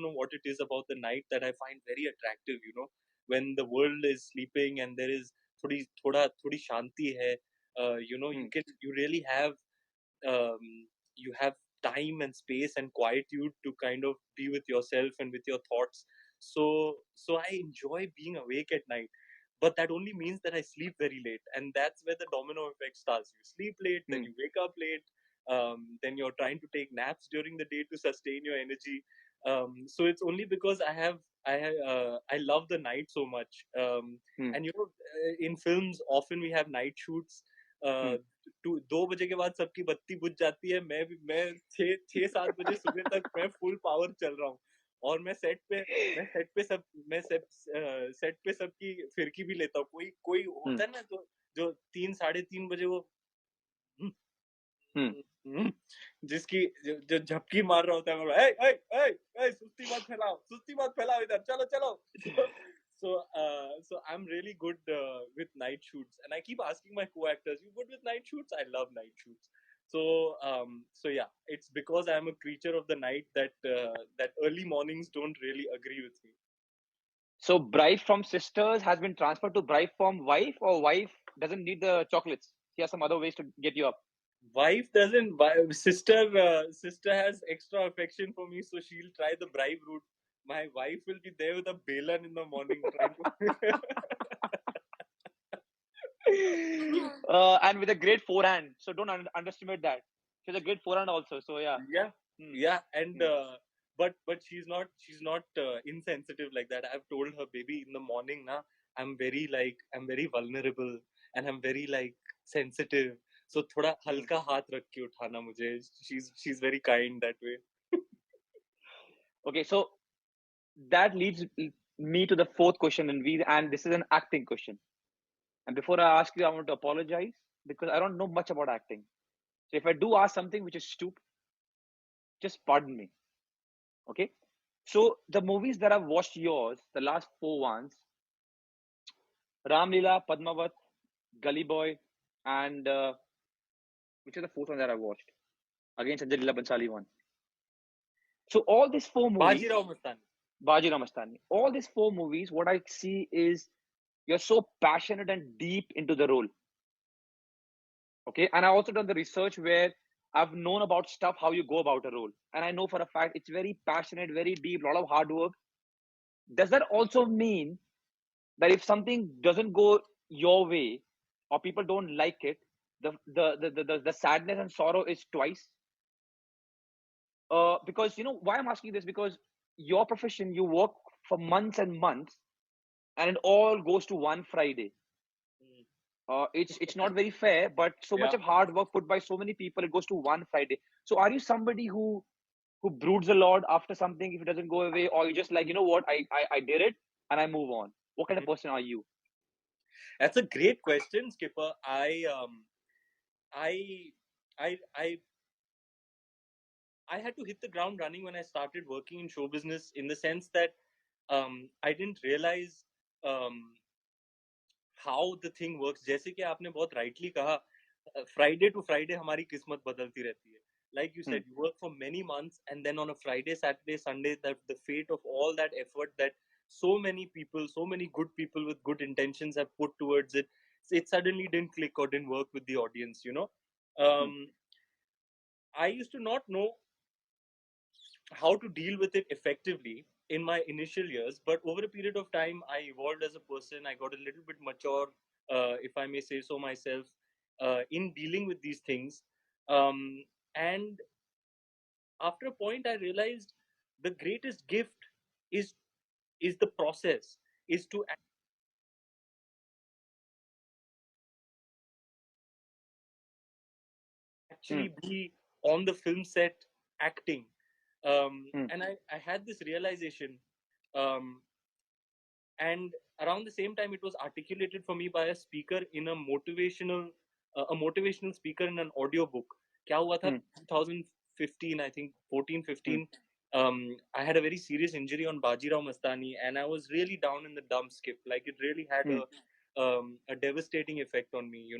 know what it is about the night that I find very attractive. When the world is sleeping and there is थोड़ी shanti hai. You really have um, you have time and space and quietude to kind of be with yourself and with your thoughts. So I enjoy being awake at night, but that only means that I sleep very late, and that's where the domino effect starts. You sleep late, then you wake up late, then you're trying to take naps during the day to sustain your energy. So it's only because I love the night so much. And in films often we have night shoots. uh, 2 बजे के बाद सबकी बत्ती बुझ जाती है, मैं 6-7 बजे सुबह तक मैं फुल पावर चल रहा हूँ, और मैं सेट पे सबकी फिरकी भी लेता हूँ। कोई कोई होता है ना, जो 3-3:30 बजे वो जिसकी जो झपकी मार रहा होता है, मैं ए ए ए ए सुस्ती मत फैलाओ इधर, चलो चलो। So I'm really good with night shoots, and I keep asking my co-actors, "You good with night shoots?" I love night shoots. So yeah, it's because I'm a creature of the night that early mornings don't really agree with me. So bride from sisters has been transferred to bride from wife, or wife doesn't need the chocolates? She has some other ways to get you up. Wife doesn't. Sister has extra affection for me, so she'll try the bribe route. My wife will be there with a balan in the morning trying to. And with a great forehand, so don't underestimate that. She has a great forehand also, so yeah. Yeah, and but she's not insensitive like that. I've told her, baby, in the morning na, I'm very vulnerable, and I'm very sensitive. So थोड़ा हल्का हाथ रख के उठाना मुझे. She's very kind that way. Okay, so that leads me to the fourth question, and this is an acting question. And before I ask you, I want to apologize because I don't know much about acting. So if I do ask something which is stupid, just pardon me. Okay. So the movies that I've watched yours, the last 4 ones, Ram Leela, Padmavat, Gully Boy, and which is the fourth one that I watched? Again, Sanjay Leela Bhansali one. So all these 4 movies, Bajirao Mastani. Baji Ramastani, all these 4 movies, what I see is you're so passionate and deep into the role. Okay. And I also done the research where I've known about stuff, how you go about a role. And I know for a fact it's very passionate, very deep, a lot of hard work. Does that also mean that if something doesn't go your way or people don't like it, the sadness and sorrow is twice? Because why I'm asking this, because your profession, you work for months and months, and it all goes to one Friday. It's not very fair, but so much of hard work put by so many people, it goes to one Friday. So are you somebody who broods a lot after something if it doesn't go away, or you just like, you know what, I did it and I move on? What kind of person are you? That's a great question, Skipper. I had to hit the ground running when I started working in show business, in the sense that I didn't realize how the thing works. जैसे कि आपने बहुत rightly कहा, Friday to Friday हमारी किस्मत बदलती रहती है. Like you said, you work for many months, and then on a Friday, Saturday, Sunday, the fate of all that effort that so many people, so many good people with good intentions have put towards it, it suddenly didn't click or didn't work with the audience. I used to not know how to deal with it effectively in my initial years, but over a period of time I evolved as a person. I got a little bit mature, if I may say so myself, in dealing with these things. And after a point I realized the greatest gift is the process, is to actually be on the film set acting. And I had this realization, and around the same time it was articulated for me by a speaker in a motivational speaker in an audio book. Kya hua tha, 2015, I think 14-15, I had a very serious injury on Bajirao Mastani, and I was really down in the dumps, Skip. Like, it really had a devastating effect on me.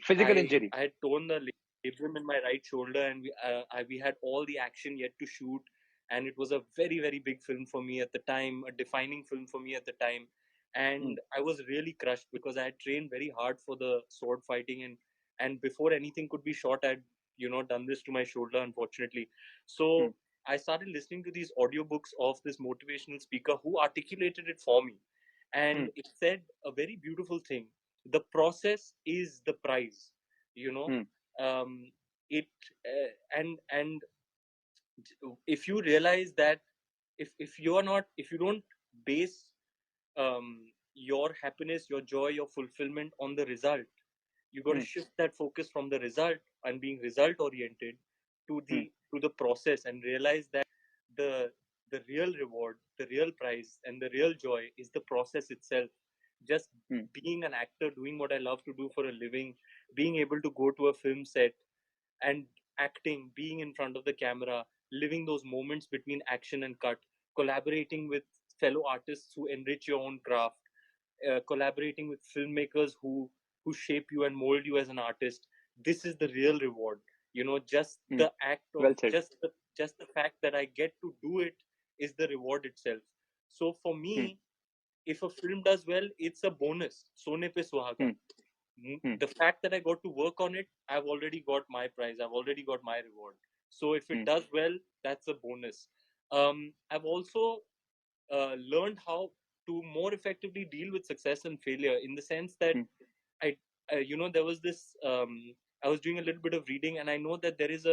Physical injury. I had torn the labrum in my right shoulder, and we had all the action yet to shoot. and it was a very, very big film for me at the time, a defining film for me at the time. And I was really crushed because I had trained very hard for the sword fighting, and before anything could be shot, I'd done this to my shoulder, unfortunately. So I started listening to these audiobooks of this motivational speaker who articulated it for me, and it said a very beautiful thing: the process is the prize. You know, um, it and if you realize that if you are not if you don't base your happiness, your joy, your fulfillment on the result, you got to shift that focus from the result and being result oriented to the process, and realize that the the real reward, the real prize, and the real joy is the process itself. Just being an actor, doing what I love to do for a living, being able to go to a film set and acting, being in front of the camera, living those moments between action and cut, collaborating with fellow artists who enrich your own craft, collaborating with filmmakers who shape you and mold you as an artist. This is the real reward. Just the act of Well said. just the fact that I get to do it is the reward itself. So for me, if a film does well, it's a bonus. Sone pe suhaga. The fact that I got to work on it, I've already got my prize. I've already got my reward. So if it does well, that's a bonus. I've also learned how to more effectively deal with success and failure, in the sense that I, there was this. I was doing a little bit of reading, and I know that there is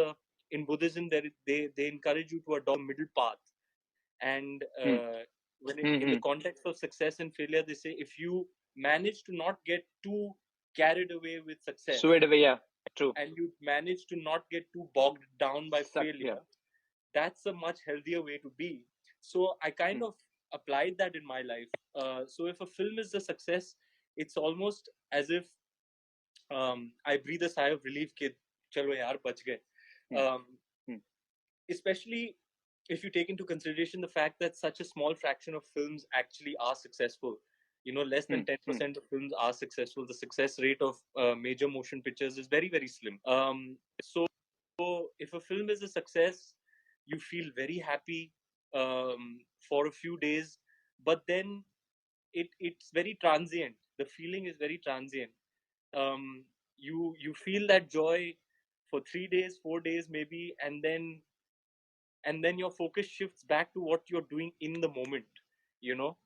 in Buddhism they encourage you to adopt a middle path, and in the context of success and failure, they say if you manage to not get too carried away with success, Swayed away, yeah, true. and you manage to not get too bogged down by failure, that's a much healthier way to be. So I kind of applied that in my life. So if a film is a success, it's almost as if I breathe a sigh of relief कि चलो यार बच गए. Especially if you take into consideration the fact that such a small fraction of films actually are successful. Less than 10% of films are successful. The success rate of major motion pictures is very, very slim. So if a film is a success, you feel very happy for a few days, but then it's very transient. The feeling is very transient. You feel that joy for 3 days, 4 days maybe, and then your focus shifts back to what you're doing in the moment. you know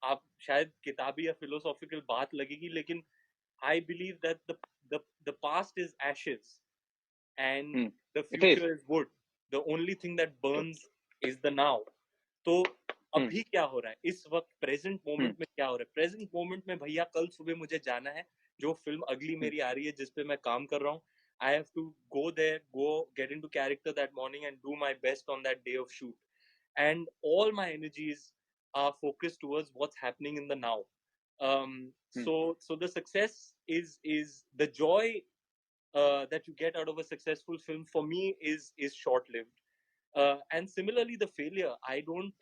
आप शायद किताबी या philosophical बात लगेगी, लेकिन I believe that the past is ashes and the future is wood. The only thing that burns is the now. तो अभी क्या हो रहा है इस वक्त, प्रेजेंट मोमेंट में क्या हो रहा है? प्रेजेंट मोमेंट में भैया कल सुबह मुझे जाना है, जो फिल्म अगली मेरी आ रही है जिस पे मैं काम कर रहा हूँ. I have to go there, get into character that morning and do my best on that day of shoot. And all my energies are focused towards what's happening in the now. So the success is the joy that you get out of a successful film, for me, is short lived. And similarly, the failure, I don't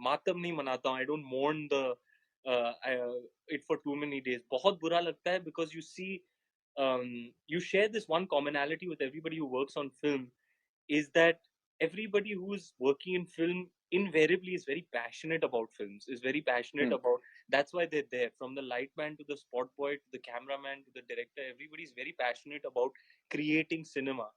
मातम नहीं मनाता हूँ. I don't mourn it for too many days. बहुत बुरा लगता है because you share this one commonality with everybody who works on film, is that everybody who's working in film invariably is very passionate about films, is very passionate about. That's why they're there. From the light man to the spot boy to the cameraman to the director, everybody is very passionate about creating cinema.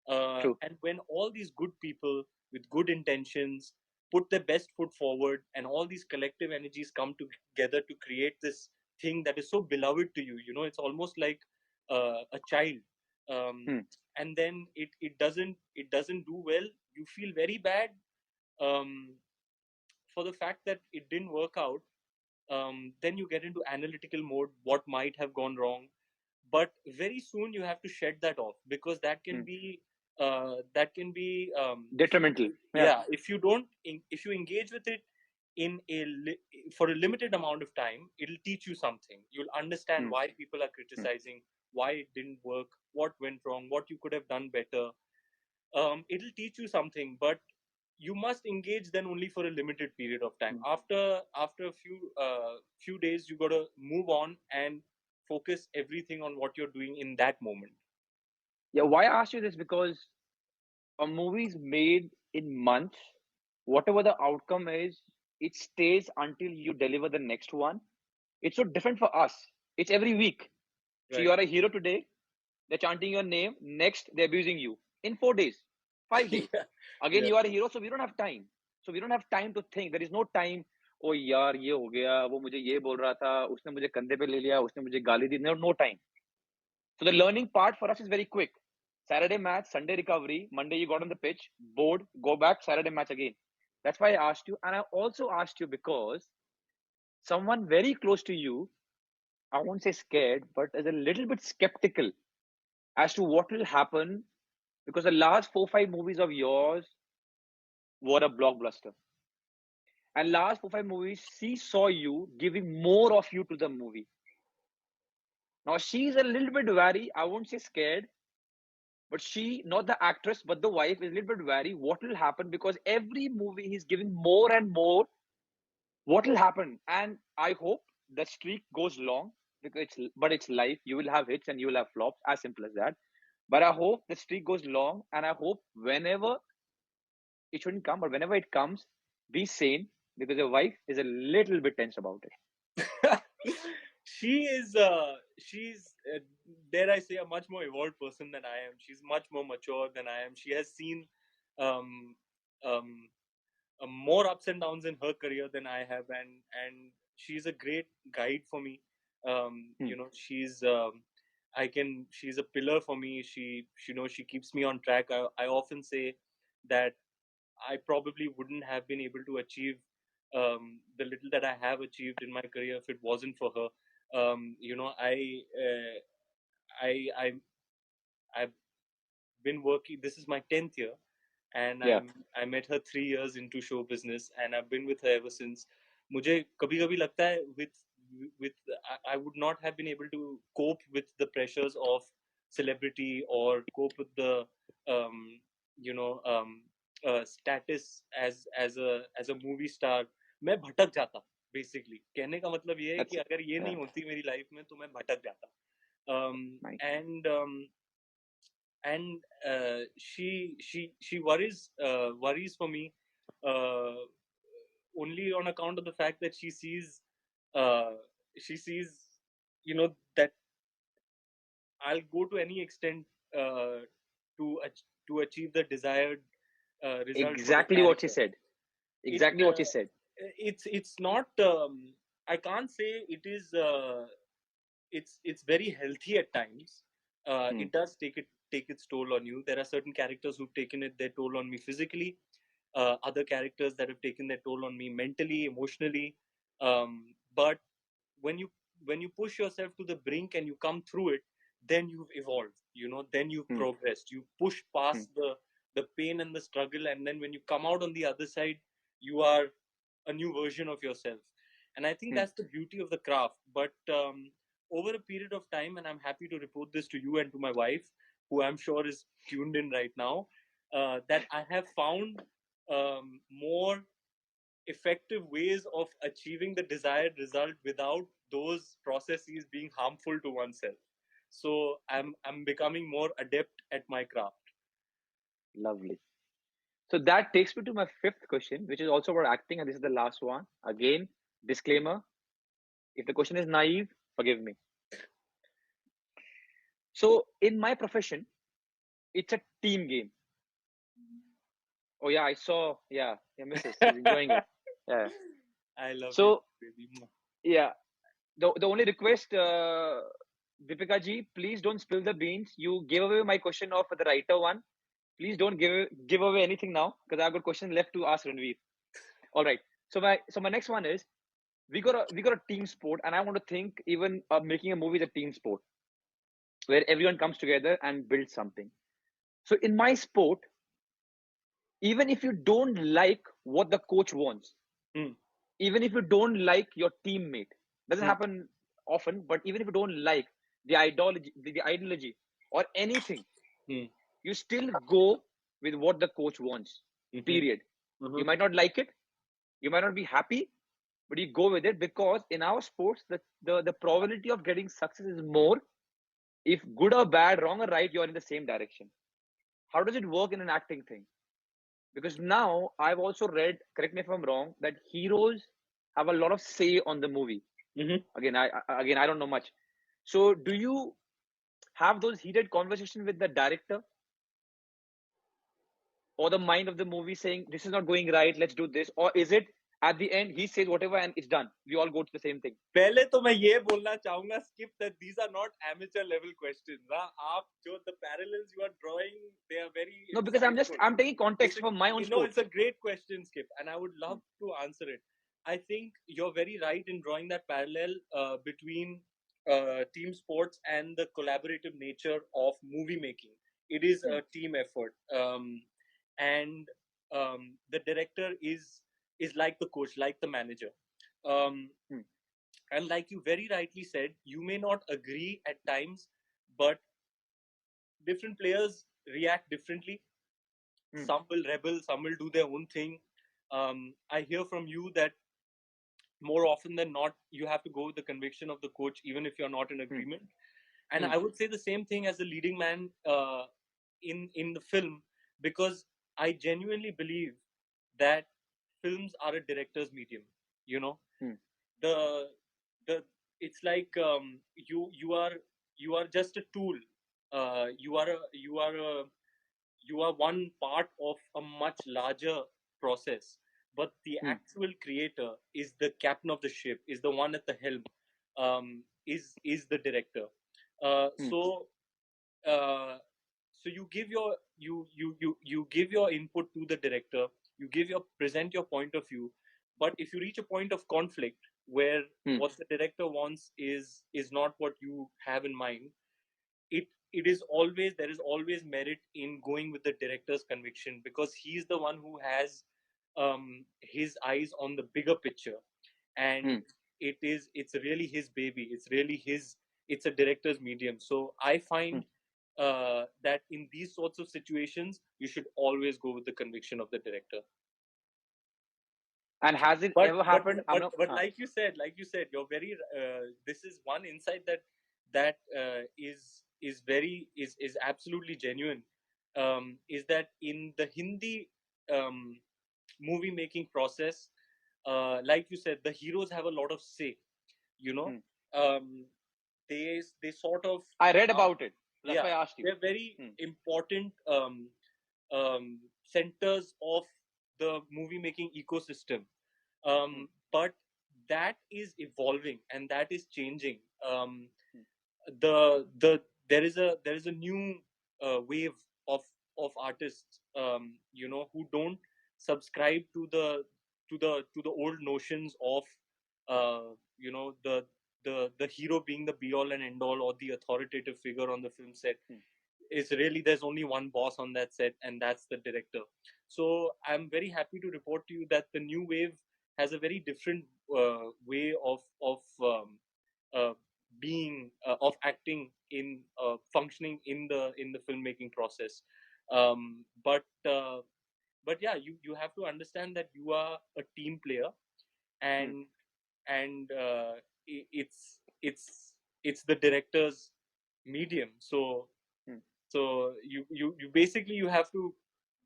And when all these good people with good intentions put their best foot forward, and all these collective energies come together to create this thing that is so beloved to you, it's almost like a child. And then it doesn't do well, you feel very bad um, for the fact that it didn't work out. Then you get into analytical mode, what might have gone wrong, but very soon you have to shed that off, because that can be detrimental. If you don't if you engage with it in for a limited amount of time, it'll teach you something. You'll understand why people are criticizing, why it didn't work, what went wrong, what you could have done better. It'll teach you something, but you must engage then only for a limited period of time. After a few days, you got to move on and focus everything on what you're doing in that moment. Yeah, why I asked you this? Because a movie is made in months. Whatever the outcome is, it stays until you deliver the next one. It's so different for us. It's every week. So you Right. are a hero today. They're chanting your name. Next, they're abusing you in 4 days, 5 days. Yeah. Again, Yeah. you are a hero. So we don't have time. So we don't have time to think. There is no time. Oh यार ये हो गया वो मुझे ये बोल रहा था उसने मुझे कंधे पे ले लिया उसने मुझे गाली दी no time. So the learning part for us is very quick. Saturday match, Sunday recovery, Monday you got on the pitch, bored, go back, Saturday match again. That's why I asked you. And I also asked you because someone very close to you, I won't say scared, but is a little bit skeptical as to what will happen because the last 4 5 movies of yours were a blockbuster. And last 4 5 movies, she saw you giving more of you to the movie. Now she's a little bit wary, I won't say scared, but she, not the actress, but the wife, is a little bit wary. What will happen? Because every movie he's giving more and more. What will happen? And I hope the streak goes long because it's life. You will have hits and you will have flops. As simple as that. But I hope the streak goes long, and I hope whenever it shouldn't come, but whenever it comes, be sane because your wife is a little bit tense about it. She's dare I say a much more evolved person than I am. She's much more mature than I am. She has seen um, um, more ups and downs in her career than I have, and she's a great guide for me. Hmm. She's a pillar for me. She keeps me on track. I often say that I probably wouldn't have been able to achieve the little that I have achieved in my career if it wasn't for her. I I've been working. This is my 10th year, and Yeah. I met her 3 years into show business, and I've been with her ever since. मुझे कभी कभी लगता है with I would not have been able to cope with the pressures of celebrity or cope with the um, you know status as a movie star. मैं भटक जाता basically. कहने का मतलब ये है कि That's अगर ये yeah. नहीं होती मेरी लाइफ में तो मैं भटक जाता. Nice. And she worries for me uh, only on account of the fact that uh, she sees that I'll go to any extent to to achieve the desired result for the Exactly what she character. said. it Exactly what she said. it's not I can't say it is it's very healthy at times. Hmm. It does take its toll on you. There are certain characters who've taken their toll on me physically. Other characters that have taken their toll on me mentally, emotionally. But when you when you push yourself to the brink and you come through it, then you've evolved. Then you've Hmm. progressed. You push Hmm. past the pain and the struggle, and then when you come out on the other side, you are a new version of yourself. And I think Hmm. that's the beauty of the craft. But over a period of time, and I'm happy to report this to you and to my wife, who I'm sure is tuned in right now, that I have found more effective ways of achieving the desired result without those processes being harmful to oneself. So I'm becoming more adept at my craft. Lovely. So that takes me to my fifth question, which is also about acting, and this is the last one. Again, disclaimer: if the question is naive, forgive me. So in my profession, it's a team game. Oh yeah, I saw. Yeah, your missus is enjoying it. Yeah. I love you, So baby. yeah, the only request, Deepika ji, please don't spill the beans. You gave away my question of the writer one. Please don't give away anything now because I've got questions left to ask Ranveer. All right. So my next one is we got a team sport, and I want to think even making a movie is a team sport where everyone comes together and builds something. So in my sport, even if you don't like what the coach wants, Hmm. even if you don't like your teammate, doesn't Hmm. happen often, but even if you don't like the ideology or anything, Hmm. you still go with what the coach wants. Mhm. Period. You Mhm. might not like it, you might not be happy, but you go with it because in our sports, the probability of getting success is more if good or bad, wrong or right, you are in the same direction. How does it work in an acting thing? Because now I've also read, correct me if I'm wrong, that heroes have a lot of say on the movie. Mm-hmm. Again, I don't know much. So do you have those heated conversations with the director or the mind of the movie saying this is not going right, let's do this? Or is it at the end he says whatever and it's done? We all go to the same thing. पहले तो मैं ये बोलना चाहूंगा skip that these are not amateur level questions. आप जो the parallels you are drawing, they are very No, because insightful. I'm taking context from my own No, sport. it's a great question, Skip, and I would love to answer it. I think you're very right in drawing that parallel between team sports and the collaborative nature of movie making. It is a team effort, and the director is like the coach, like the manager. And like you very rightly said, you may not agree at times, but different players react differently. Some will rebel, some will do their own thing. I hear from you that more often than not, you have to go with the conviction of the coach, even if you're not in agreement. And I would say the same thing as a leading man in the film, because I genuinely believe that films are a director's medium. You know, the the it's like you are just a tool. You are one part of a much larger process, but the actual creator is the captain of the ship, is the one at the helm, is the director. So uh, so you give your you give your input to the director, you give your present your point of view, but if you reach a point of conflict where what the director wants is not what you have in mind, it is always, there is always merit in going with the director's conviction, because he's the one who has his eyes on the bigger picture, and it's really his baby, it's really his, it's a director's medium. So I find that in these sorts of situations you should always go with the conviction of the director. And has it but ever but happened? but like you said, you're very this is one insight that is very is absolutely genuine, is that in the Hindi movie making process, like you said, the heroes have a lot of say, you know. um, they sort of I read about it. That's yeah, why I asked you. they're very important centers of the movie making ecosystem. But that is evolving and that is changing. The there is a new wave of artists, you know, who don't subscribe to the old notions of you know, the hero being the be all and end all, or the authoritative figure on the film set. Is really, there's only one boss on that set, and that's the director. So I'm very happy to report to you that the new wave has a very different way uh, being of acting in functioning in the filmmaking process. But yeah, you have to understand that you are a team player, and it's the director's medium. So you basically you have to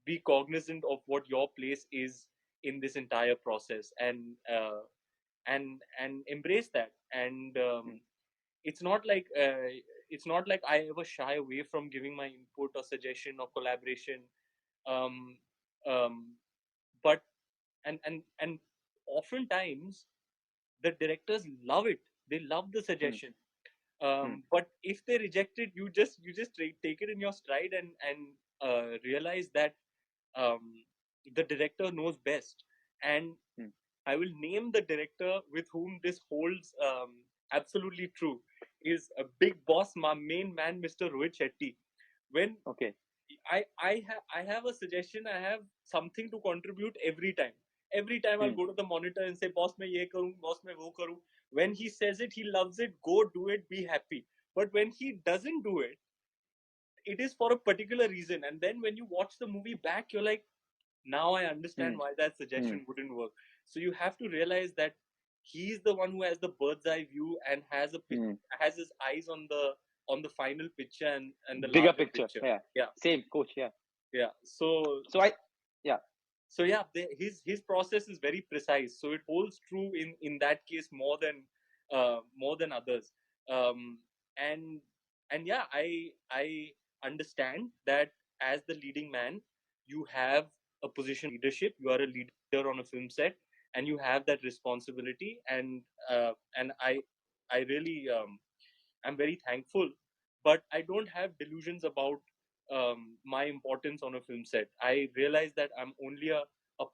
be cognizant of what your place is in this entire process, and embrace that. And it's not like I ever shy away from giving my input or suggestion or collaboration. um, um, but and oftentimes the directors love it, they love the suggestion. But if they reject it, you just take it in your stride, and realize that um, the director knows best. And I will name the director with whom this holds absolutely true. Is a big boss, my main man, Mr. Rohit Shetty. When Okay. I have a suggestion, I have something to contribute every time. Every time I'll go to the monitor and say, boss, मैं ये करूँ, boss, मैं वो करूँ. When he says it, he loves it. Go do it, be happy. But when he doesn't do it, it is for a particular reason. And then when you watch the movie back, you're like, now I understand why that suggestion wouldn't work. So you have to realize that he's the one who has the bird's eye view and has his eyes on on the final picture and the Bigger larger picture. picture. Yeah. Yeah. Same, coach. Yeah. Yeah. So So I, yeah. so yeah, his process is very precise. So it holds true in that case more than others. Um, and and yeah, I understand that as the leading man, you have a position of leadership. You are a leader on a film set, and you have that responsibility. And I really I'm very thankful, but I don't have delusions about my importance on a film set. I realize that I'm only a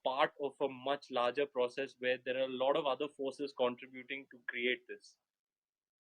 part of a much larger process where there are a lot of other forces contributing to create this.